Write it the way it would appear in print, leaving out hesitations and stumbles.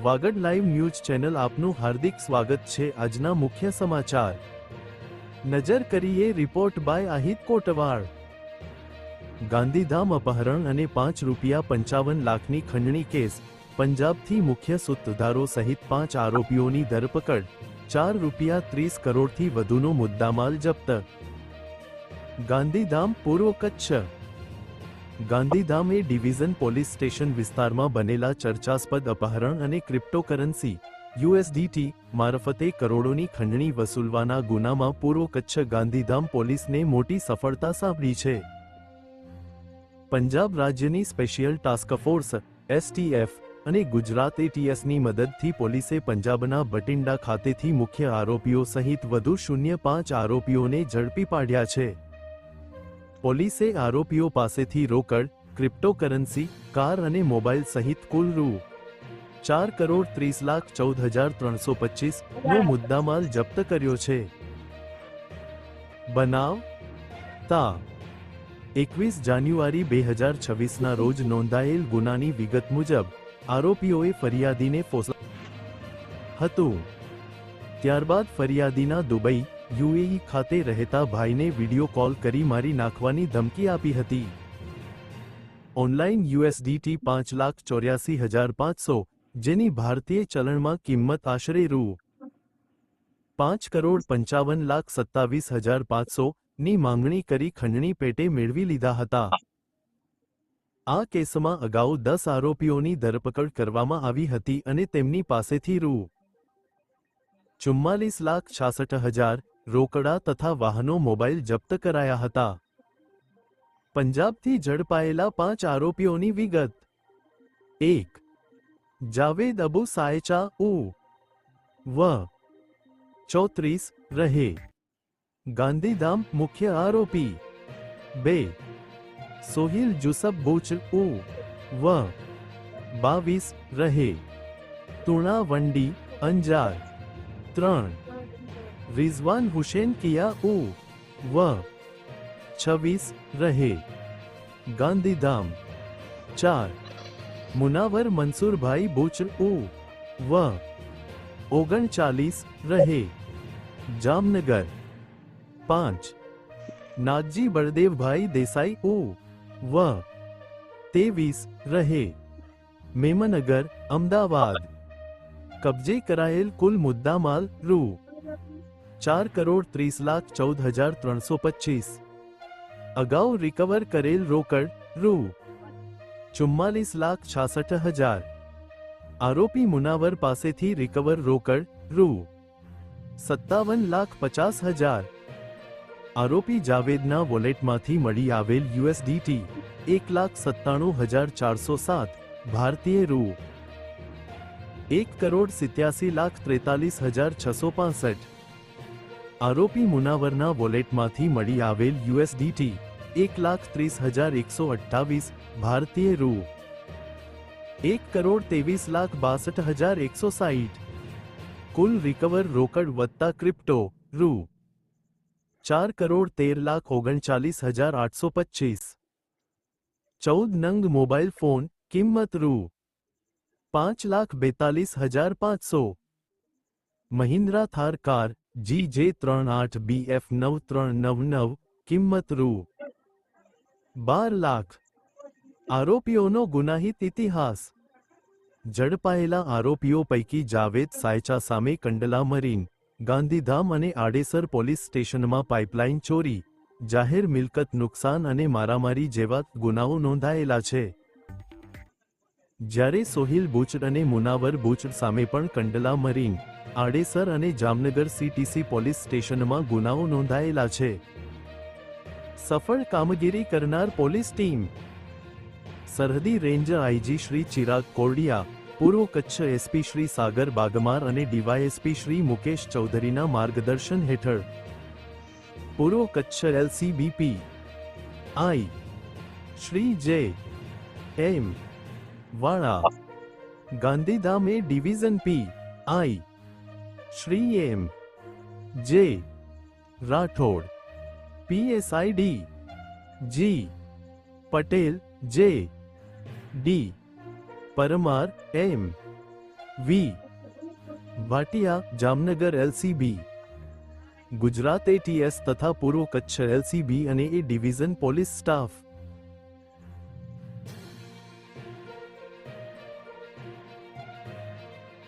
Vagad live news channel આપનું હાર્દિક સ્વાગત છે। આજના મુખ્ય સમાચાર નજર કરીએ રિપોર્ટ બાય આહિત કોટવાળ। ગાંધીધામ અપહરણ અને ₹5.55 ખંડણી કેસ, પંજાબથી મુખ્ય સૂત્રધારો સહિત 5 આરોપીઓની ધરપકડ, ₹4.30 કરોડથી વધુનો મુદ્દામાલ જપ્ત। ગાંધીધામ પૂર્વ Kutch. Gandhidham A division police station વિસ્તારમાં બનેલા ચર્ચાસ્પદ અપહરણ અને ક્રિપ્ટોકરન્સી USDT મારફતે કરોડોની ખંડણી વસૂલવાના ગુનામાં પૂર્વ કચ્છ ગાંધીધામ પોલીસને મોટી સફળતા સાંપડી છે। પંજાબ રાજ્યની સ્પેશિયલ ટાસ્ક ફોર્સ STF અને ગુજરાત ATSની મદદથી પોલીસે પંજાબના બટિંડા ખાતેથી મુખ્ય આરોપીઓ સહિત વધુ 5 આરોપીઓને ઝડપી પાડ્યા છે। પોલીસે આરોપીઓ પાસેથી રોકડ, ક્રિપ્ટોકરન્સી, કાર અને મોબાઈલ સહિત કુલ ₹4,30,14,325 નો મુદ્દામાલ જપ્ત કર્યો છે। બનાવ તા 21 જાન્યુઆરી 2026ના રોજ નોંધાયેલ ગુનાની વિગત મુજબ આરોપીઓએ ફરિયાદીને ફોસલાવ્યું હતું। ત્યારબાદ ફરિયાદીના દુબઈ UAE ખાતે રહેતા ભાઈને વિડિયો કોલ કરી મારી નાખવાની ધમકી આપી હતી। ઓનલાઈન USDT 5,84,500 જેની ભારતીય ચલણમાં કિંમત આશરે ₹5,55,27,500 ની માંગણી કરી ખંડણી પેટે મેળવી લીધા હતા। આ કેસમાં અગાઉ 10 આરોપીઓની ધરપકડ કરવામાં આવી હતી અને તેમની પાસેથી ₹44,66,000 રોકડા તથા વાહનો મોબાઈલ જપ્ત કરાયા હતા। પંજાબથી ઝડપાયેલા 5 આરોપીઓની વિગત। 1. જાવેદ અબુ સાયચા ઉ.વ. 34 રહે ગાંધીધામ મુખ્ય આરોપી। 2. સોહિલ જુસબ બુચ ઉ.વ. 22 રહે તુણા વંડી અંજાર। 3. रिजवान हुसैन किया उव 26 रहे गांधीधाम। 4. मुनावर मंसूर भाई बुचर उव 39 रहे जामनगर। 5. नागजी बलदेव भाई देसाई उव 23 रहे मेमनगर अमदावाद। कब्जे कराયેલ કુલ મુદ્દામાલ ₹4,30,14,325। અગાઉ રિકવર કરેલ રોકડ ₹44,66,000। આરોપી મુનાવર પાસેથી રિકવર રોકડ ₹57,50,000। આરોપી જાવેદના વોલેટમાંથી મળી આવેલ USDT 1,97,407 ભારતીય ₹1,87,43,665। આરોપી મુનાવરના વોલેટમાંથી મળી આવેલ USDT 1,30,128 ભારતીય ₹1,23,62,160। કુલ રિકવર રોકડ વત્તા ક્રિપ્ટો ₹4,13,39,825। 14 નંગ મોબાઈલ ફોન કિંમત ₹5,42,500। મહિન્દ્રા થાર કાર GJ38BF 9399 કિંમત ₹12 લાખ। આરોપીઓનો ગુનાહિત ઇતિહાસ। ઝડપાયેલા આરોપીઓ પૈકી જાવેદ સાયચા સામે કંડલા મરીન, ગાંધીધામ અને આડેસર પોલીસ સ્ટેશનમાં પાઇપલાઇન ચોરી, જાહેર મિલકત નુકસાન અને મારામારી જેવા ગુનાઓ નોંધાયેલા છે। જ્યારે સોહિલ બુચર અને મુનાવર બુચર સામે પણ કંડલા મરીન, આડેસર અને જામનગર CTC પોલીસ સ્ટેશનમાં ગુનાઓ નોંધાયેલા છે। સફળ કામગીરી કરનાર પોલીસ ટીમ। સરહદી રેન્જ IG શ્રી ચિરાગ કોરડિયા, પૂર્વ કચ્છ SP શ્રી સાગર બાગમાર અને DYSP શ્રી મુકેશ ચૌધરીના માર્ગદર્શન હેઠળ પૂર્વ Kutch LCBP I Shri J.M. Vala, Gandhidham A division PI Shri M. J. Rathod, PSID G. Patel J. D. Parmar M. V Bhatia, Jamnagar LCB, Gujarat ATS તથા પૂર્વ કચ્છ એલસીબી અને એ ડિવિઝન પોલીસ સ્ટાફ.